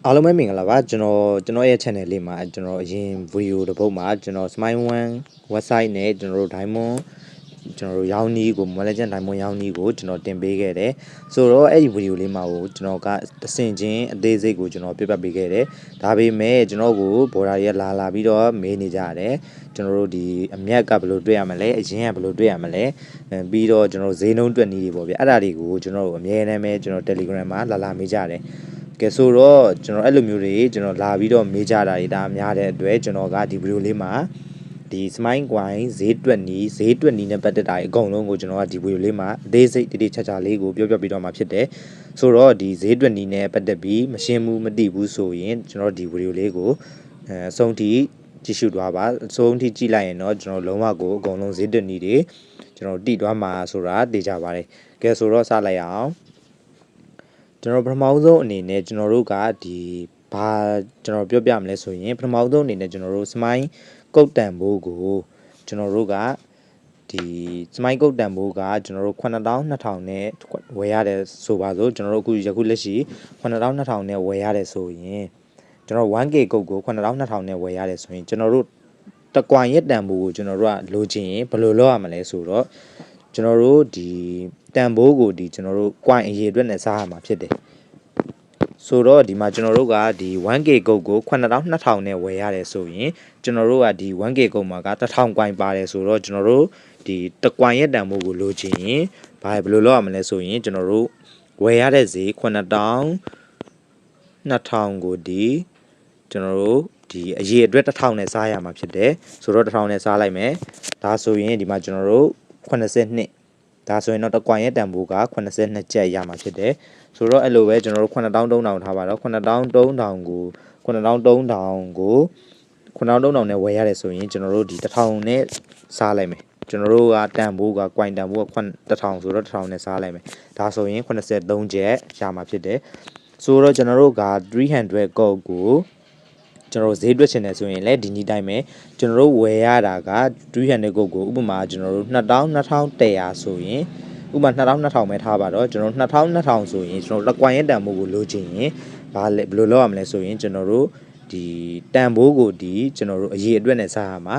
အားလုံးပဲမင်္ဂလာပါကျွန်တော်ရဲ့ channel လေးမှာကျွန်တော်အရင် video တစ်ပုဒ်မှာကျွန်တော် Smile One website နဲ့ကျွန်တော်တို့ Diamond ကျွန်တော်တို့ရောင်းနည်းကို Mobile Legends Diamond ရောင်းနည်းကိုကျွန်တော်တင်ပေးခဲ့တယ်ဆိုတော့အဲ့ဒီ video လေးမှာကိုကျွန်တော်ကတဆင့်ချင်းအသေးစိတ်ကိုကျွန်တော်ပြပြပေးခဲ့တယ်ဒါပေမဲ့ကျွန်တော်ကို border ရလာပြီးတော့မေးနေကြတယ်ကျွန်တော်တို့ဒီအမြတ်ကဘယ်လိုတွေ့ရမလဲအရင်ကဘယ်လိုတွေ့ရမလဲပြီးတော့ကျွန်တော်ဈေးနှုန်းတွက်နည်းတွေပေါ့ဗျအဲ့ဒါတွေကိုကျွန်တော်တို့အမြဲတမ်းပဲကျွန်တော် Telegram မှာလာမေးကြတယ်ကဲဆိုတော့ကျွန်တော်အဲ့လိုမျိုးတွေကျွန်တော်လာပြီးတော့မေးကြတာတွေဒါများတဲ့အတွက်ကျွန်တော်ကဒီဗီဒီယိုလေးမှာဒီ Smile Coin ဈေးတွက်နည်းနဲ့ပတ်သက်တာအကုန်လုံးကိုကျွန်တော်ကဒီဗီဒီယိုလေးမှာအသေးစိတ်တိတိကျကျလေးကိုပြောပြပြီးတော့မှာဖြစ်တယ်ဆိုတော့ဒီဈေးတွက်နည်းနဲ့ပတ်သက်ပြီးမရှင်းဘူးမသိဘူးဆိုရင်ကျွန်တော်ဒီဗီဒီယိုလေးကိုအဆုံးထိကြည့်ရှုသွားပါအဆုံးထိကြည့်လိုက်ရင်တော့ကျွန်တော်လုံးဝကိုအကုန်လုံးဈေးတွက်နည်းတွေကျွန်တော်တိသွားမှာဆိုတာသိကြပါတယ်ကဲဆိုတော့စလိုက်အောင်ကျွန်တော်ပထမဆုံးအနေနဲ့ကျွန်တော်တို့ကဒီဘာကျွန်တော်ပြောပြမလဲဆိုရင်ပထမဆုံးအနေနဲ့ကျွန်တော်တို့ Smile ကုတ်တန်ဘိုးကိုကျွန်တော်တို့ကဒီ Smile ကုတ်တန်ဘိုးကကျွန်တော်တို့9200နဲ့ဝယ်ရတယ်ဆိုပါစို့ကျွန်တော်တို့အခုယခုလက်ရှိ9200နဲ့ဝယ်ရတယ်ဆိုရင်ကျွန်တော် 1K ကုတ်ကို9200နဲ့ဝယ်ရတယ်ဆိုရင်ကျွန်တော်တို့တကွန်ရဲ့တန်ဘိုးကိုကျွန်တော်တို့ကလိုချင်ရင်ဘယ်လိုလုပ်ရမလဲဆိုတော့ကျွန်တော်တို့ဒီတန်ဘိုးကိုဒီကျွန်တော်တို့ coin အရေအတွက်နဲ့စားရမှာဖြစ်တယ်ဆိုတော့ဒီမှာကျွန်တော်တို့ကဒီ 1K ကုတ်ကို9200နဲ့ဝယ်ရတယ်ဆိုရင်ကျွန်တော်တို့ကဒီ 1K ကုတ်မှာက1000 coin ပါတယ်ဆိုတော့ကျွန်တော်တို့ဒီတကွန်ရဲ့တန်ဘိုးကိုလိုချင်ရင်ဘယ်လိုလုပ်ရမလဲဆိုရင်ကျွန်တော်တို့ဝယ်ရတဲ့ဈေး2000ကိုဒီကျွန်တော်တို့ဒီအရေအတွက်1000နဲ့စားရမှာဖြစ်တယ်ဆိုတော့1000နဲ့စားလိုက်မယ်ဒါဆိုရင်ဒီမှာကျွန်တော်တို့82ဒါဆိုရင်တော့တကွန်ရဲ့တန်ဖိုးက82ကျပ်ရမှာဖြစ်တယ်ဆိုတော့အဲ့လိုပဲကျွန်တော်တို့9300ထားပါတော့9300ကို9300နဲ့ဝယ်ရတယ်ဆိုရင်ကျွန်တော်တို့ဒီ1000နဲ့စားလိုက်မယ်ကျွန်တော်တို့ကတန်ဖိုးက coin တန်ဖိုးက1000ဆိုတော့1000နဲ့စားလိုက်မယ်ဒါဆိုရင်83ကျပ်ရမှာဖြစ်တယ်ဆိုတော့ကျွန်တော်တို့က300ကုတ်ကိုကျွန်တော်ဈေးတွက်ချင်တယ်ဆိုရင်လည်းဒီနေ့တိုင်းပဲကျွန်တော်တို့ဝယ်ရတာက300ကုတ်ကိုဥပမာကျွန်တော်တို့2100ဆိုရင်ဥပမာ2200ပဲထားပါတော့ကျွန်တော်တို့2200ဆိုရင်ကျွန်တော်လက်ကွန်ရဲ့တန်ဖိုးကိုလိုချင်ရင်ဘာလဲဘယ်လိုလုပ်ရမလဲဆိုရင်ကျွန်တော်တို့ဒီတန်ဖိုးကိုဒီကျွန်တော်တို့အရေးအတွက်နဲ့စားရမှာ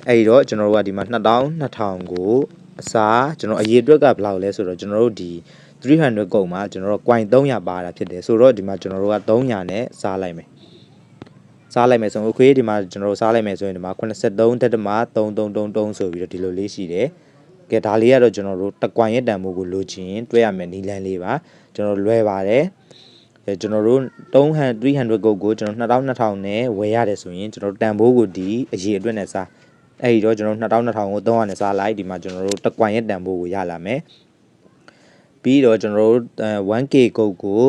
အဲ့ဒီတော့ကျွန်တော်တို့ကဒီမှာ2200ကိုအစားကျွန်တော်အရေးအတွက်ကဘယ်လောက်လဲဆိုတော့ကျွန်တော်တို့ဒီ300ကုတ်မှာကျွန်တော်တို့ coin 300ပါတာဖြစ်တယ်ဆိုတော့ဒီမှာကျွန်တော်တို့က300နဲ့စားလိုက်မယ်စားလိုက်မယ်ဆိုရင် okay ဒီမှာကျွန်တော်တို့စားလိုက်မယ်ဆိုရင်ဒီမှာ83.3333ဆိုပြီးတော့ဒီလိုလေးရှိတယ်ကဲဒါလေးကတော့ကျွန်တော်တို့တကွန်ရဲ့တန်ဖိုးကိုလိုချင်တွဲရမယ်နီလန်းလေးပါကျွန်တော်လွယ်ပါတယ်ကျွန်တော်တို့300ကုတ်ကိုကျွန်တော်2200နဲ့ဝယ်ရတယ်ဆိုရင်ကျွန်တော်တန်ဖိုးကိုဒီအရေအတွက်နဲ့စားအဲ့ဒီတော့ကျွန်တော်2200ကို300နဲ့စားလိုက်ဒီမှာကျွန်တော်တို့တကွန်ရဲ့တန်ဖိုးကိုရလာမယ်ပြီးတော့ကျွန်တော်တို့ 1K ကုတ်ကို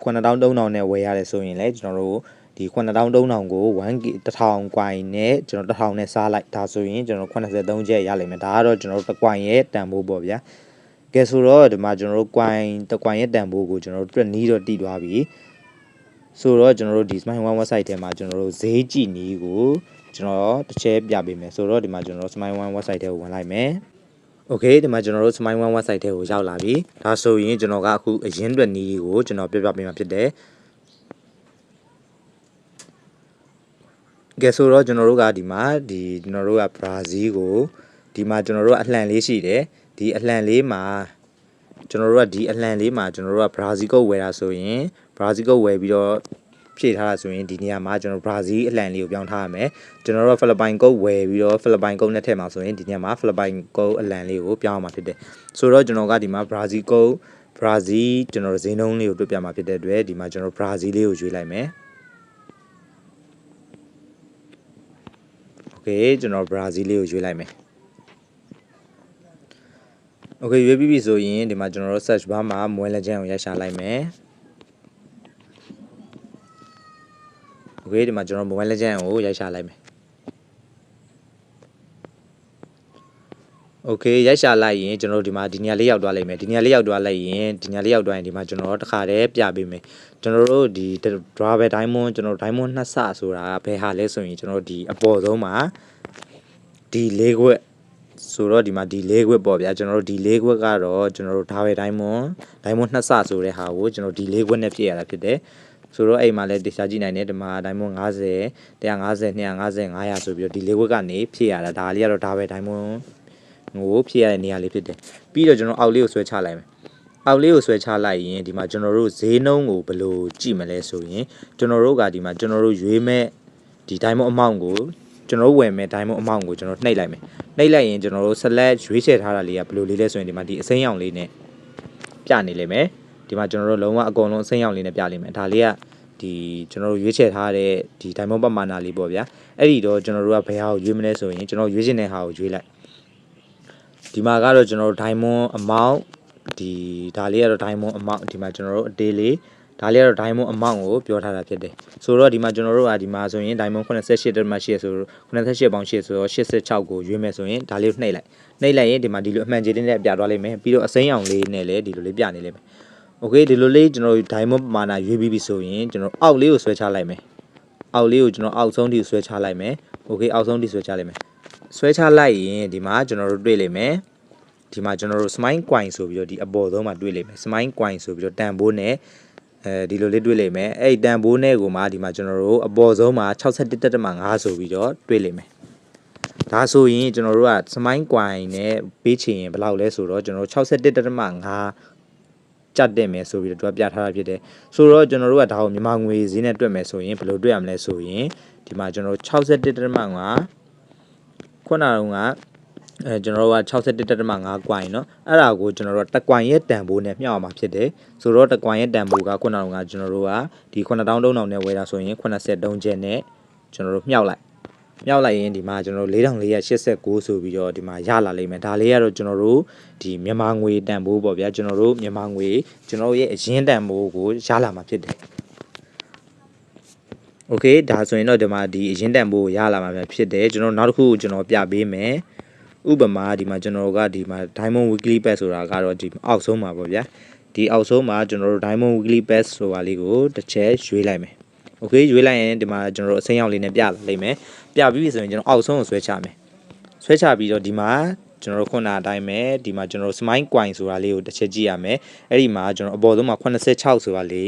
9300နဲ့ဝယ်ရတယ်ဆိုရင်လည်းကျွန်တော်တို့ဒီ9300ကို 1K 1000 coin နဲ့ကျွန်တော်1000နဲ့စားလိုက်ဒါဆိုရင်ကျွန်တော်83ကျပ်ရလိမ့်မယ်ဒါကတော့ကျွန်တော်တို့တကွန်ရဲ့တန်ဖိုးပေါ့ဗျာကဲဆိုတော့ဒီမှာကျွန်တော်တို့ coin တကွန်ရဲ့တန်ဖိုးကိုကျွန်တော်တို့တွက်နီးတော့တည်သွားပြီဆိုတော့ကျွန်တော်တို့ဒီ Smile One website ထဲမှာကျွန်တော်တို့ဈေးကြည့်နီးကိုကျွန်တော်တစ်ချက်ပြပေးမယ်ဆိုတော့ဒီမှာကျွန်တော်တို့ Smile One website ထဲကိုဝင်လိုက်မယ်Okay ဒီမှာကျွန်တော်တို့ Smile One website ထဲကိုရောက်လာပြီဒါဆိုရင်ကျွန်တော်ကအခုအရင်တွက်နီးကိုကျွန်တော်ပြပေးမှာဖြစ်တယ်ကဲဆိုတော့ကျွန်တော်တို့ကဒီမှာဒီကျွန်တော်တို့က Brazil ကိုဒီမှာကျွန်တော်တို့အလှန်လေးရှိတယ်ဒီအလှန်လေးမှာကျွန်တော်တို့ကဒီအလှန်လေးမှာကျွန်တော်တို့က Brazil ကိုဝယ်တာဆိုရင် Brazil ကိုဝယ်ပြီးတော့ဖြည့်ထားတာဆိုရင်ဒီနေရာမှာကျွန်တော် Brazil အလှန်လေးကိုပြောင်းထားရမယ်ကျွန်တော်တို့ဖိလစ်ပိုင်ကုတ်ဝယ်ပြီးတော့ဖိလစ်ပိုင်ကုတ်နဲ့ထည့်မှာဆိုရင်ဒီနေရာမှာဖိလစ်ပိုင်ကုတ်အလှန်လေးကိုပြောင်းမှာဖြစ်တယ်ဆိုတော့ကျွန်တော်ကဒီမှာ Brazil ကုတ် Brazil ကျွန်တော်ဈေးနှုန်းလေးကိုတွေ့ပြမှာဖြစ်တဲ့အတွက်ဒီမှာကျွန်တော် Brazil လေးကိုရွေးလိုက်မယ်Okay ကျွန်တော် Brazil လေးကိုရွေးလိုက်မယ် Okay ရွေးပြီးပြီဆိုရင်ဒီမှာကျွန်တော်တို့ search bar မှာ Mobile Legends ကိုရိုက်ရှာလိုက်မယ် Okay ဒီမှာကျွန်တော် Mobile Legends ကိုရိုက်ရှာလိုက်မယ် Okay ရိုက်ရှာလိုက်ရင်ကျွန်တော်တို့ဒီမှာဒီနေရာလေးရောက်သွားလိမ့်မယ်ဒီနေရာလေးရောက်သွားလိုက်ရင်ဒီမှာကျွန်တော်တစ်ခါတည်းပြပေးမယ်ကျွန်တော်တို့ဒီ Dravel Diamond ကျွန်တော် Diamond 2ဆဆိုတာဘယ်ဟာလဲဆိုရင်ကျွန်တော်ဒီအပေါ်ဆုံးမှာဒီ၄ခွက်ဆိုတော့ဒီမှာဒီ၄ခွက်ပေါ့ဗျာကျွန်တော်တို့ဒီ၄ခွက်ကတော့ကျွန်တော်တို့Dravel Diamond 2ဆဆိုတဲ့ဟာကိုကျွန်တော်ဒီ၄ခွက်နဲ့ဖြည့်ရတာဖြစ်တယ် ဆိုတော့အဲ့မှာလည်းတေချာကြည့်နိုင်တယ်ဒီမှာဒိုင်မွန်50 150 250 500ဆိုပြီးတော့ဒီလေးဝက်ကနေဖြည့်ရတာဒါလေးကတော့ဒါပဲဒိုင်မွန်ကိုဖြည့်ရတဲ့နေရာလေးဖြစ်တယ်ပြီးတော့ကျွန်တော်အောက်လေးကိုဆွဲချလိုက်မယ်အောက်လေးကိုဆွဲချလိုက်ရင်ဒီမှာကျွန်တော်တို့ဈေးနှုန်းကိုဘယ်လိုကြည့်မလဲဆိုရင်ကျွန်တော်တို့ကဒီမှာကျွန်တော်တို့ရွေးမဲ့ဒီဒိုင်မွန်အမောင့်ကိုကျွန်တော်တို့ဝယ်မဲ့ဒိုင်မွန်အမောင့်ကိုကျွန်တော်နှိပ်လိုက်မယ်နှိပ်လိုက်ရင်ကျွန်တော်တို့ select ရွေးချယ်ထားတာလေးကဘယ်လိုလေးလဲဆိုရင်ဒီမှာဒီအစိမ်းရောင်လေးနဲ့ပြနေလိမ့်မယ်ဒီမှာကျွန်တော်တို့လုံးဝအကုန်လုံးအစိမ်းရောင်လေးနဲ့ပြလိမ့်မယ်ဒါလေးကဒီကျွန်တော်တို့ရွေးချယ်ထားတဲ့ဒီဒိုင်မွန်ပမာဏလေးပေါ့ဗျာအဲ့ဒီတော့ကျွန်တော်တို့ကဘယ်ဟာကိုရွေးမလဲဆိုရင်ကျွန်တော်ရွေးချင်တဲ့ဟာကိုရွေးလိုက်ဒီမှာကတော့ကျွန်တော်တို့ဒိုင်မွန်အမောင့်ဒီဒါလေးကတော့ဒိုင်မွန်အမောင့်ဒီမှာကျွန်တော်တို့အသေးလေးဒါလေးကတော့ဒိုင်မွန်အမောင့်ကိုပြောထားတာဖြစ်တယ်ဆိုတော့ဒီမှာကျွန်တော်တို့ကဒီမှာဆိုရင်ဒိုင်မွန်88.8ဆို88ပေါင်8ဆိုတော့86ကိုရွေးမယ်ဆိုရင်ဒါလေးကိုနှိပ်လိုက်ရင်ဒီမှာဒီလိုအမှန်ကြီးလေးနဲ့ပြသွားလိမ့်မယ်ပြီးတော့အစိမ်းရောင်လေးနဲ့လည်းဒီလိုလေးပြနေလိမ့်မယ်โอเคဒီလိုလေးကျွန်တော်တို့ဒိုင်မွန်ပမာဏရွေးပြီးပြီဆိုရင်ကျွန်တော်အောက်လေးကိုဆွဲချလိုက်မယ်အောက်လေးကိုကျွန်တော်အောက်ဆုံးထိဆွဲချလိုက်မယ်โอเคအောက်ဆုံးထိဆွဲချလိုက်မယ်ဆွဲချလိုက်ရင်ဒီမှာကျွန်တော်တို့တွေ့လိမ့်မယ်ဒီမှာကျွန်တော်တို့ smile coin ဆိုပြီးတော့ဒီအပေါ်ဆုံးမှာတွေ့လိမ့်မယ် smile coin ဆိုပြီးတော့တန်ဖိုးနဲ့ဒီလိုလေးတွေ့လိမ့်မယ်အဲ့တန်ဖိုးနဲ့ကိုမှဒီမှာကျွန်တော်တို့အပေါ်ဆုံးမှာ61.5ဆိုပြီးတော့တွေ့လိမ့်မယ်ဒါဆိုရင်ကျွန်တော်တို့က smile coin နဲ့ပေးချင်ရင်ဘယ်လောက်လဲဆိုတော့ကျွန်တော်တို့61.5ကြတ်တယ်မယ်ဆိုပြီးတော့သူကပြထားတာဖြစ်တယ်ဆိုတော့ကျွန်တော်တို့ကဒါကိုမြန်မာငွေဈေးနဲ့တွက်မယ်ဆိုရင်ဘယ်လိုတွက်ရမလဲဆိုရင်ဒီမှာကျွန်တော်တို့61.5ခုနကတော့ကျွန်တော်တို့က61.5 ကွိုင်เนาะအဲ့ဒါကိုကျွန်တော်တို့တက်ကွိုင်ရဲ့တန်ဖိုးနဲ့မျှောက်မှာဖြစ်တယ်ဆိုတော့တက်ကွိုင်ရဲ့တန်ဖိုးကခုနကကျွန်တော်တို့ကဒီ9300နဲ့ဝယ်တာဆိုရင်83ကျပ်နဲ့ကျွန်တော်တို့မျှောက်လိုက်ရင်ဒီမှာကျွန်တော်တို့4489ဆိုပြီးတော့ဒီမှာရလာလိမ့်မယ်ဒါလေးကတော့ကျွန်တော်တို့ဒီမြန်မာငွေတန်ဖိုးပေါ့ဗျာကျွန်တော်တို့မြန်မာငွေကျွန်တော်ရဲ့အရင်းတန်ဖိုးကိုရလာမှာဖြစ်တယ်โอเคဒါဆိုရင်တော့ဒီမှာဒီအရင်းတန်ဖိုးကိုရလာမှာဖြစ်တယ်ကျွန်တော်နောက်တစ်ခုကျွန်တော်ပြပေးမယ်ဥပမာဒီမှာကျွန်တော်ကဒီမှာ Diamond Weekly Pass ဆိုတာကတော့ဒီအောက်ဆုံးမှာပေါ့ဗျာဒီအောက်ဆုံးမှာကျွန်တော်တို့ Diamond Weekly Pass ဆိုတာလေးကိုတစ်ချက်ရွေးလိုက်မယ်โอเคရွေးလိုက်ရင်ဒီမှာကျွန်တော်တို့အစိမ်းရောင်လေးနဲ့ပြလာလိမ့်မယ်ပြပြီးပြီဆိုရင်ကျွန်တော်အောက်ဆုံးကိုဆွဲချမယ်ဆွဲချပြီးတော့ဒီမှာကျွန်တော်တို့ခုနအတိုင်းပဲဒီမှာကျွန်တော်တို့ Smile Coin ဆိုတာလေးကိုတစ်ချက်ကြည့်ရမယ်အဲ့ဒီမှာကျွန်တော်အပေါ်ဆုံးမှာ86ဆိုတာလေး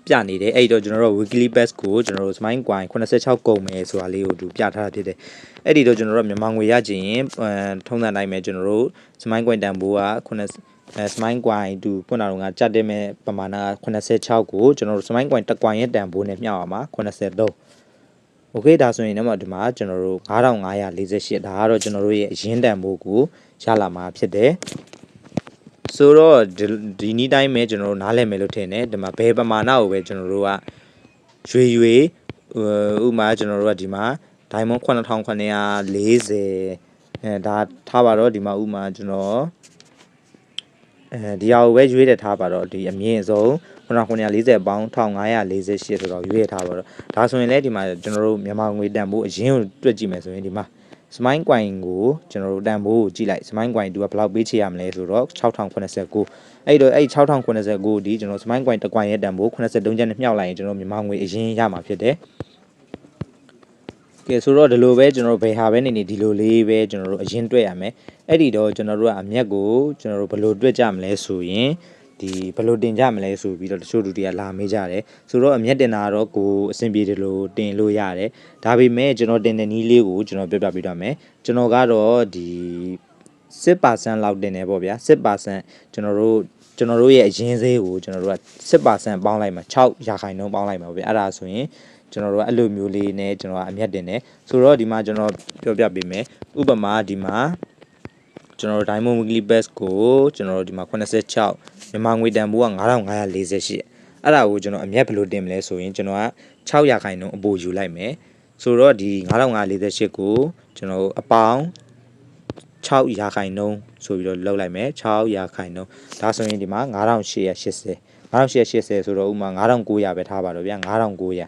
ပြနေတယ်အဲ့တော့ကျွန်တော်တို့ weekly pass ကိုကျွန်တော်တို့ smile coin 86ကုန်မယ်ဆိုတာလေးကိုသူပြထားတာဖြစ်တယ်အဲ့ဒီတော့ကျွန်တော်တို့မြန်မာငွေရချင်ရင်ထုံးစံတိုင်းပဲကျွန်တော်တို့ smile coin တန်ဖိုးကsmile coin သူခုနကတော့ကြက်တဲ့မဲ့ပမာဏ86ကိုကျွန်တော်တို့ smile coin တစ် coin ရဲ့တန်ဖိုးနဲ့မျှအောင်ပါ83โอเคဒါဆိုရင်တော့ဒီမှာကျွန်တော်တို့9548ဒါကတော့ကျွန်တော်တို့ရဲ့အရင်းတန်ဖိုးကိုရလာမှာဖြစ်တယ်ဆိုတော့ဒီနေ့တိုင်းပဲကျွန်တော်တို့နားလည်မယ်လို့ထင်တယ်ဒီမှာဘယ်ပမာဏကိုပဲကျွန်တော်တို့ကရွေဥမာကျွန်တော်တို့ကဒီမှာ Diamond 9940ဒါထားပါတော့ဒီမှာဥမာကျွန်တော်ဒီဟာကိုပဲရွေးတယ်ထားပါတော့ဒီအမြင့်ဆုံး9940ပေါင်း1548ဆိုတော့ရွေးထားပါတော့ဒါဆိုရင်လည်းဒီမှာကျွန်တော်တို့မြန်မာငွေတန်ဖိုးအရင်ကိုတွက်ကြည့်မယ်ဆိုရင်ဒီမှာsmile coin ကိုကျွန်တော်တို့တန်ဖိုးကိုကြည့်လိုက် smile coin သူကဘယ်လောက်ပေးချေရမလဲဆိုတော့6089အဲ့တော့အဲ့6089ဒီကျွန်တော် smile coin တစ် coin ရဲ့တန်ဖိုး83ကျပ်နဲ့မြှောက်လိုက်ရင်ကျွန်တော်မြန်မာငွေအရင်ရမှာဖြစ်တယ်ကဲဆိုတော့ဒီလိုပဲကျွန်တော်တို့ဘယ်ဟာပဲနေဒီလိုလေးပဲကျွန်တော်တို့အရင်တွက်ရမယ်အဲ့ဒီတော့ကျွန်တော်တို့ကအမျက်ကိုကျွန်တော်တို့ဘယ်လိုတွက်ကြမလဲဆိုရင်ဒီဘယ်လိုတင်ကြမလဲဆိုပြီးတော့တချို့လူတွေကလာမေးကြတယ်ဆိုတော့အမျက်တင်တာတော့ကိုအဆင်ပြေတယ်လို့တင်လို့ရတယ်ဒါပေမဲ့ကျွန်တော်တင်တဲ့နည်းလေးကိုကျွန်တော်ပြပြပေးတော့မယ်ကျွန်တော်ကတော့ဒီ6% လောက်တင်တယ်ပေါ့ဗျာ6%ကျွန်တော်တို့ရဲ့အရင်းသေးကိုကျွန်တော်တို့က6%ပေါင်းလိုက်မှာ6%ပေါင်းလိုက်မှာပေါ့ဗျာအဲ့ဒါဆိုရင်ကျွန်တော်တို့ကအဲ့လိုမျိုးလေးနဲ့ကျွန်တော်ကအမျက်တင်တယ်ဆိုတော့ဒီမှာကျွန်တော်ပြောပြပေးမယ်ဥပမာဒီမှာကျွန်တော်တို့ Diamond Weekly Pass ကိုကျွန်တော်တို့ဒီမှာ86မြန်မာငွေတန်ဖိုးက9548အဲ့ဒါကိုကျွန်တော်အမျက်ဘယ်လိုတင်မလဲဆိုရင်ကျွန်တော်က6%အပိုယူလိုက်မယ်ဆိုတော့ဒီ9548ကိုကျွန်တော်အပေါင်း6%ဆိုပြီးတော့လောက်လိုက်မယ်6%ဒါဆိုရင်ဒီမှာ9880ဆိုတော့ဥမာ9900ပဲထားပါတော့ဗျာ9900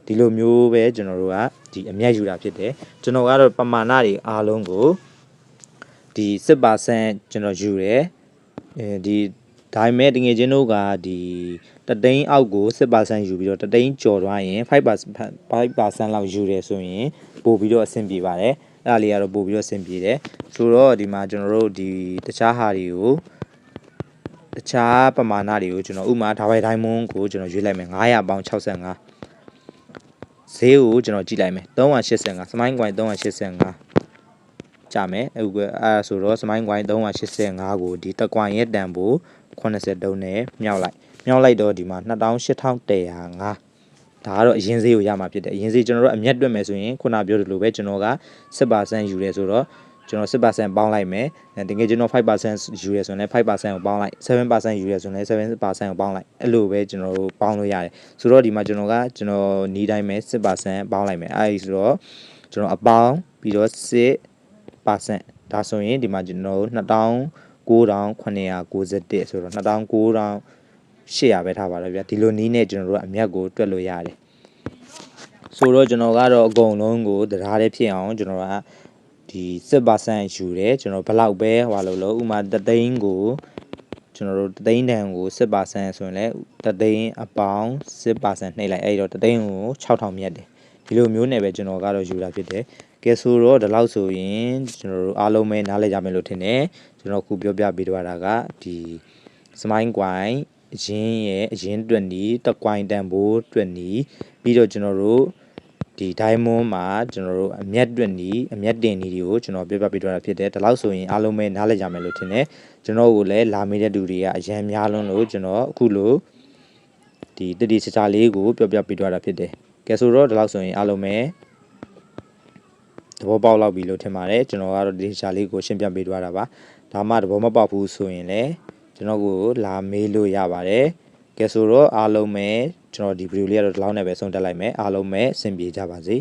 ဒီလိုမျိုးပဲကျွန်တော်တို့ကဒီအမျက်ယူတာဖြစ်တယ်ကျွန်တော်ကတော့ပမာဏတွေအားလုံးကိုဒီ6%ကျွန်တော်ယူတယ်ဒီဒါပေမဲ့တကယ်ချင်းတို့ကဒီတသိန်းအောက်ကို6%ယူပြီးတော့တသိန်းကျော်သွားရင်5% လောက်ယူတယ်ဆိုရင်ပို့ပြီးတော့အဆင်ပြေပါတယ်အဲ့ဒါလေးကတော့ပို့ပြီးတော့အဆင်ပြေတယ်ဆိုတော့ဒီမှာကျွန်တော်တို့ဒီတခြားဟာတွေကို တခြားပမာဏတွေကိုကျွန်တော်ဥမာဒါဝိုင်ဒိုင်းမွန်းကိုကျွန်တော်ရွေးလိုက်မယ်900ပေါင်65ဈေးကိုကျွန်တော်ကြည့်လိုက်မယ်385စမိုင်းကွိုင်း385ကြမယ်အခုအဲ့ဆိုတော့စမိုင်းကွိုင်း385ကိုဒီတက်ကွိုင်းရဲ့တန်ဖိုး83နဲ့မြောက်လိုက်တော့ဒီမှာ28105ဒါကတော့အရင်ဈေးကိုရမှာဖြစ်တယ်အရင်ဈေးကျွန်တော်တို့အမျက်တွက်မယ်ဆိုရင်ခုနပြောသလိုပဲကျွန်တော်က 10% ယူတယ်ဆိုတော့ကျွန်တော် 10% ပေါင်းလိုက်မယ်တကယ်ကျွန်တော် 5% ယူရဆိုရင်လည်း 5% ကိုပေါင်းလိုက် 7% ယူရဆိုရင်လည်း 7% ကိုပေါင်းလိုက်အဲ့လိုပဲကျွန်တော်တို့ပေါင်းလို့ရတယ်ဆိုတော့ဒီမှာကျွန်တော်နီးတိုင်းပဲ 10% ပေါင်းလိုက်မယ်အဲ့ဒီဆိုတော့ကျွန်တော်အပေါင်းပြီးတော့ 10% ဒါဆိုရင်ဒီမှာကျွန်တော်29,991ဆိုတော့29,800ပဲထားပါတော့ဗျာဒီလိုနီးနဲ့ကျွန်တော်တို့အမြတ်ကိုတွက်လို့ရတယ်ဆိုတော့ကျွန်တော်ကတော့အကုန်လုံးကိုတရားလေးဖြစ်အောင်ကျွန်တော်ကဒီ10% ယူတယ်ကျွန်တော်ဘလောက်ပဲဟွာလို့ဥမာ3သိန်းကိုကျွန်တော်တို့3သိန်းတန်ကို10% ဆိုရင်လည်း3သိန်းအပေါင်း10% နှိပ်လိုက်အဲ့တော့3သိန်းကို6000မြတ်တယ်ဒီလိုမျိုးနဲ့ပဲကျွန်တော်ကတော့ယူတာဖြစ်တယ်ကဲဆိုတော့ဒီလောက်ဆိုရင်ကျွန်တော်တို့အားလုံးပဲနားလည်ကြမယ်လို့ထင်တယ်ကျွန်တော်ခုပြောပြပေးသွားတာကဒီစမိုင်းကွိုင်းအရင်တွက်နီးတကွိုင်းတန်ဖိုးတွက်နီးပြီးတော့ကျွန်တော်တို့ဒီဒိုင်းမွန်းမှာကျွန်တော်တို့အမျက်တွက်နီးအမျက်တင်နီးတွေကိုကျွန်တော်ပြပြပေးသွားတာဖြစ်တယ်ဒါလောက်ဆိုရင်အားလုံးပဲနားလည်ကြမယ်လို့ထင်တယ်ကျွန်တော်ကိုလည်းလာမေးတဲ့သူတွေကအရန်များလွန်းလို့ကျွန်တော်အခုလိုဒီတတိချာချာလေးကိုပြောပြပေးသွားတာဖြစ်တယ်ကဲဆိုတော့ဒီလောက်ဆိုရင်အားလုံးပဲသဘောပေါက်လောက်ပြီလို့ထင်ပါတယ်ကျွန်တော်ကတော့ဒီချာလေးကိုရှင်းပြပေးသွားတာပါဒါမှသဘောမပေါက်ဘူးဆိုရင်လည်းကျွန်တော်ကိုလာမေးလို့ရပါတယ်ကဲဆိုတော့အားလုံးပဲကျွန်တော်ဒီဗီဒီယိုလေးကတော့ဒီလောက်နဲ့ပဲဆုံးတက်လိုက်မယ်အားလုံးပဲအဆင်ပြေကြပါစေ